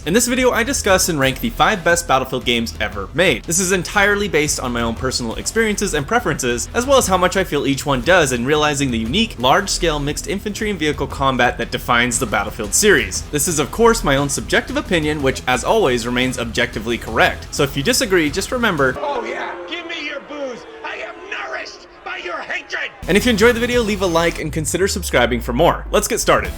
In this video, I discuss and rank the 5 best Battlefield games ever made. This is entirely based on my own personal experiences and preferences, as well as how much I feel each one does in realizing the unique, large-scale mixed infantry and vehicle combat that defines the Battlefield series. This is of course my own subjective opinion, which as always remains objectively correct. So if you disagree, just remember, oh yeah, give me your booze! I am nourished by your hatred! And if you enjoyed the video, leave a like and consider subscribing for more. Let's get started.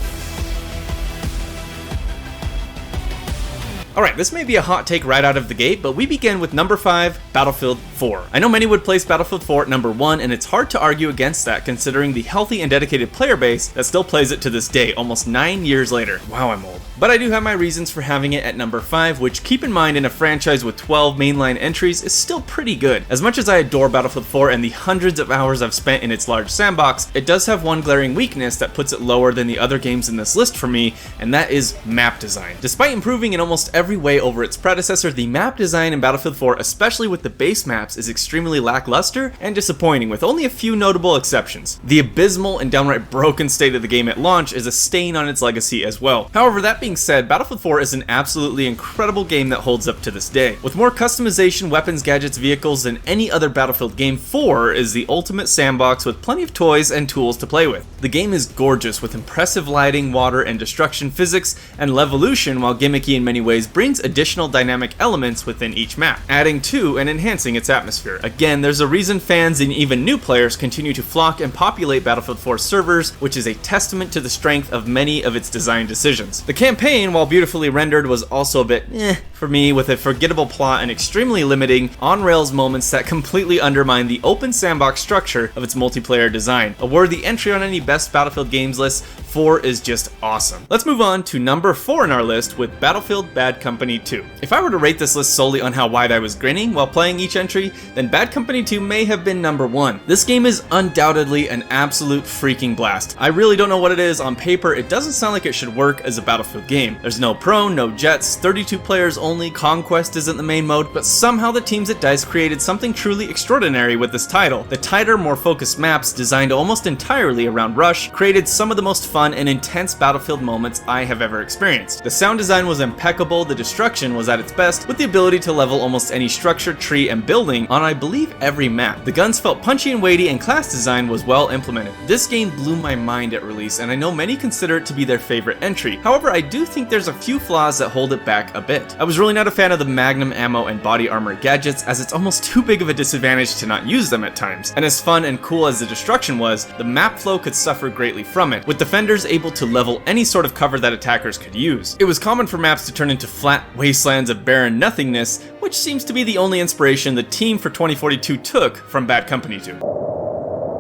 Alright, this may be a hot take right out of the gate, but we begin with number 5, Battlefield 4. I know many would place Battlefield 4 at number 1, and it's hard to argue against that considering the healthy and dedicated player base that still plays it to this day, almost 9 years later. Wow, I'm old. But I do have my reasons for having it at number 5, which, keep in mind, in a franchise with 12 mainline entries is still pretty good. As much as I adore Battlefield 4 and the hundreds of hours I've spent in its large sandbox, it does have one glaring weakness that puts it lower than the other games in this list for me, and that is map design. Despite improving in almost every way over its predecessor, the map design in Battlefield 4, especially with the base maps, is extremely lackluster and disappointing, with only a few notable exceptions. The abysmal and downright broken state of the game at launch is a stain on its legacy as well. However, that being said, Battlefield 4 is an absolutely incredible game that holds up to this day. With more customization, weapons, gadgets, vehicles than any other Battlefield game, 4 is the ultimate sandbox with plenty of toys and tools to play with. The game is gorgeous with impressive lighting, water and destruction physics, and Levolution, while gimmicky in many ways, brings additional dynamic elements within each map, adding to and enhancing its atmosphere. Again, there's a reason fans and even new players continue to flock and populate Battlefield 4 servers, which is a testament to the strength of many of its design decisions. The campaign, while beautifully rendered, was also a bit for me, with a forgettable plot and extremely limiting on-rails moments that completely undermine the open sandbox structure of its multiplayer design. A worthy entry on any best Battlefield games list, 4 is just awesome. Let's move on to number 4 in our list with Battlefield Bad Company 2. If I were to rate this list solely on how wide I was grinning while playing each entry, then Bad Company 2 may have been number 1. This game is undoubtedly an absolute freaking blast. I really don't know what it is. On paper, it doesn't sound like it should work as a Battlefield game. There's no prone, no jets, 32 players only, Conquest isn't the main mode, but somehow the teams at DICE created something truly extraordinary with this title. The tighter, more focused maps, designed almost entirely around Rush, created some of the most fun and intense Battlefield moments I have ever experienced. The sound design was impeccable, the destruction was at its best, with the ability to level almost any structure, tree, and building on, I believe, every map. The guns felt punchy and weighty, and class design was well implemented. This game blew my mind at release, and I know many consider it to be their favorite entry. However, I do think there's a few flaws that hold it back a bit. I was really not a fan of the Magnum ammo and body armor gadgets, as it's almost too big of a disadvantage to not use them at times. And as fun and cool as the destruction was, the map flow could suffer greatly from it, with defenders able to level any sort of cover that attackers could use. It was common for maps to turn into flat wastelands of barren nothingness, which seems to be the only inspiration the team for 2042 took from Bad Company 2.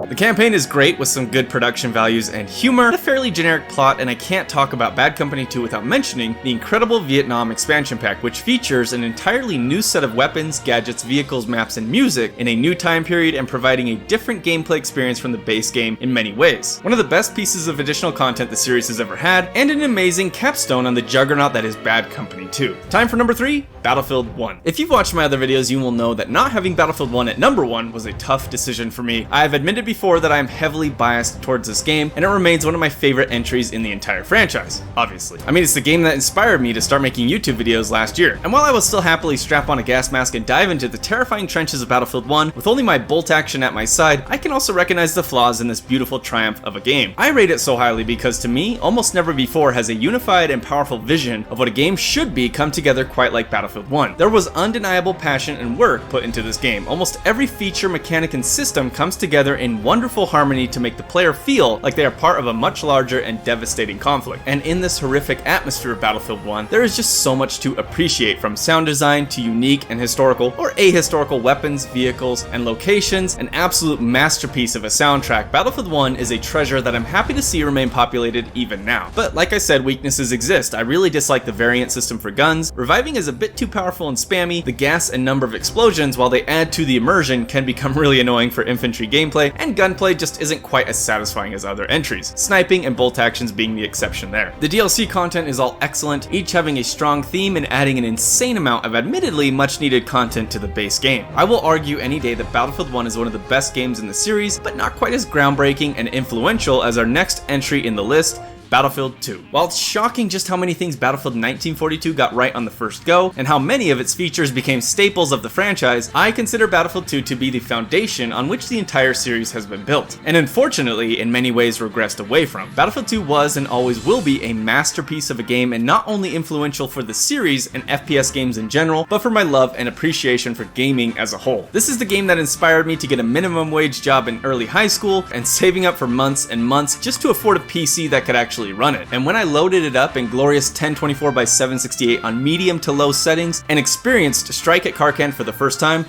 The campaign is great with some good production values and humor, a fairly generic plot, and I can't talk about Bad Company 2 without mentioning the incredible Vietnam expansion pack, which features an entirely new set of weapons, gadgets, vehicles, maps, and music in a new time period and providing a different gameplay experience from the base game in many ways. One of the best pieces of additional content the series has ever had, and an amazing capstone on the juggernaut that is Bad Company 2. Time for number 3, Battlefield 1. If you've watched my other videos, you will know that not having Battlefield 1 at number 1 was a tough decision for me. I have admitted before that I am heavily biased towards this game, and it remains one of my favorite entries in the entire franchise, obviously. I mean, it's the game that inspired me to start making YouTube videos last year, and while I will still happily strap on a gas mask and dive into the terrifying trenches of Battlefield 1 with only my bolt action at my side, I can also recognize the flaws in this beautiful triumph of a game. I rate it so highly because to me, almost never before has a unified and powerful vision of what a game should be come together quite like Battlefield 1. There was undeniable passion and work put into this game. Almost every feature, mechanic, and system comes together in wonderful harmony to make the player feel like they are part of a much larger and devastating conflict. And in this horrific atmosphere of Battlefield 1, there is just so much to appreciate, from sound design to unique and historical or ahistorical weapons, vehicles, and locations. An absolute masterpiece of a soundtrack, Battlefield 1 is a treasure that I'm happy to see remain populated even now. But like I said, weaknesses exist. I really dislike the variant system for guns. Reviving is a bit too powerful and spammy. The gas and number of explosions, while they add to the immersion, can become really annoying for infantry gameplay, and gunplay just isn't quite as satisfying as other entries, sniping and bolt actions being the exception there. The DLC content is all excellent, each having a strong theme and adding an insane amount of admittedly much needed content to the base game. I will argue any day that Battlefield 1 is one of the best games in the series, but not quite as groundbreaking and influential as our next entry in the list, Battlefield 2. While it's shocking just how many things Battlefield 1942 got right on the first go, and how many of its features became staples of the franchise, I consider Battlefield 2 to be the foundation on which the entire series has been built, and unfortunately in many ways regressed away from. Battlefield 2 was and always will be a masterpiece of a game, and not only influential for the series and FPS games in general, but for my love and appreciation for gaming as a whole. This is the game that inspired me to get a minimum wage job in early high school and saving up for months and months just to afford a PC that could actually run it. And when I loaded it up in glorious 1024x768 on medium to low settings and experienced Strike at Karkan for the first time,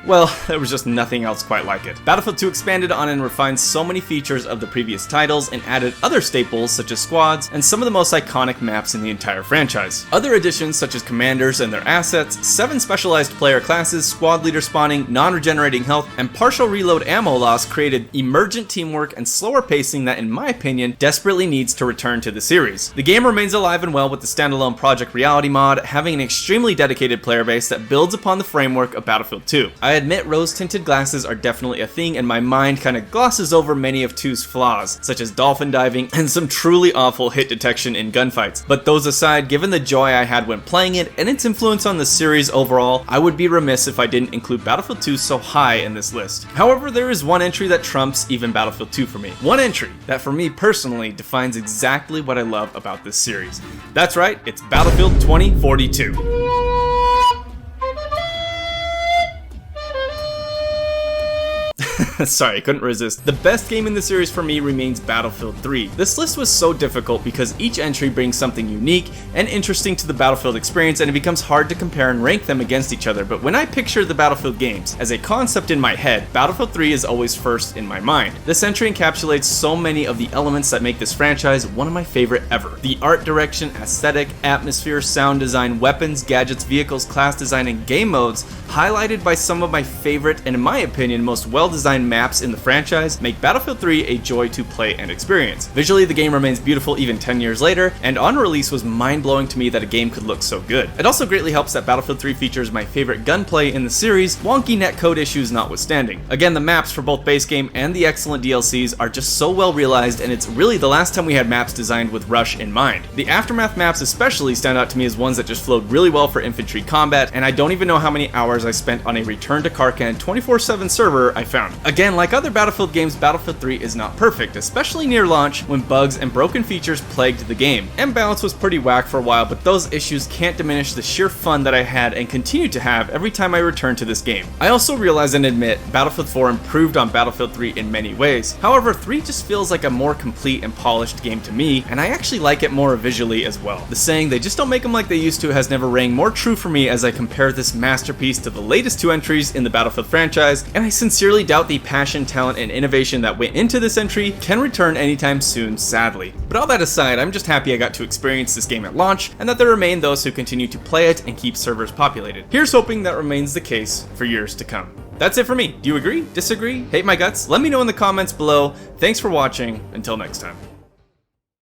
well, there was just nothing else quite like it. Battlefield 2 expanded on and refined so many features of the previous titles and added other staples such as squads and some of the most iconic maps in the entire franchise. Other additions such as commanders and their assets, 7 specialized player classes, squad leader spawning, non-regenerating health, and partial reload ammo loss created emergent teamwork and slower pacing that, in my opinion, desperately needs to return to the series. The game remains alive and well with the standalone Project Reality mod, having an extremely dedicated player base that builds upon the framework of Battlefield 2. I admit rose-tinted glasses are definitely a thing, and my mind kind of glosses over many of 2's flaws, such as dolphin diving and some truly awful hit detection in gunfights. But those aside, given the joy I had when playing it and its influence on the series overall, I would be remiss if I didn't include Battlefield 2 so high in this list. However, there is one entry that trumps even Battlefield 2 for me. One entry that for me personally defines exactly what I love about this series. That's right, it's Battlefield 2042. Sorry, I couldn't resist. The best game in the series for me remains Battlefield 3. This list was so difficult because each entry brings something unique and interesting to the Battlefield experience, and it becomes hard to compare and rank them against each other. But when I picture the Battlefield games as a concept in my head, Battlefield 3 is always first in my mind. This entry encapsulates so many of the elements that make this franchise one of my favorite ever. The art direction, aesthetic, atmosphere, sound design, weapons, gadgets, vehicles, class design, and game modes, highlighted by some of my favorite and, in my opinion, most well-designed maps in the franchise, make Battlefield 3 a joy to play and experience. Visually, the game remains beautiful even 10 years later, and on release was mind-blowing to me that a game could look so good. It also greatly helps that Battlefield 3 features my favorite gunplay in the series, wonky netcode issues notwithstanding. Again, the maps for both base game and the excellent DLCs are just so well realized, and it's really the last time we had maps designed with Rush in mind. The Aftermath maps especially stand out to me as ones that just flowed really well for infantry combat, and I don't even know how many hours I spent on a Return to Karkan 24/7 server I found. Again, like other Battlefield games, Battlefield 3 is not perfect, especially near launch when bugs and broken features plagued the game. And balance was pretty whack for a while, but those issues can't diminish the sheer fun that I had and continue to have every time I return to this game. I also realize and admit Battlefield 4 improved on Battlefield 3 in many ways. However, 3 just feels like a more complete and polished game to me, and I actually like it more visually as well. The saying, "they just don't make them like they used to," has never rang more true for me as I compare this masterpiece to the latest 2 entries in the Battlefield franchise, and I sincerely doubt the passion, talent, and innovation that went into this entry can return anytime soon, sadly. But all that aside, I'm just happy I got to experience this game at launch, and that there remain those who continue to play it and keep servers populated. Here's hoping that remains the case for years to come. That's it for me. Do you agree? Disagree? Hate my guts? Let me know in the comments below. Thanks for watching. Until next time.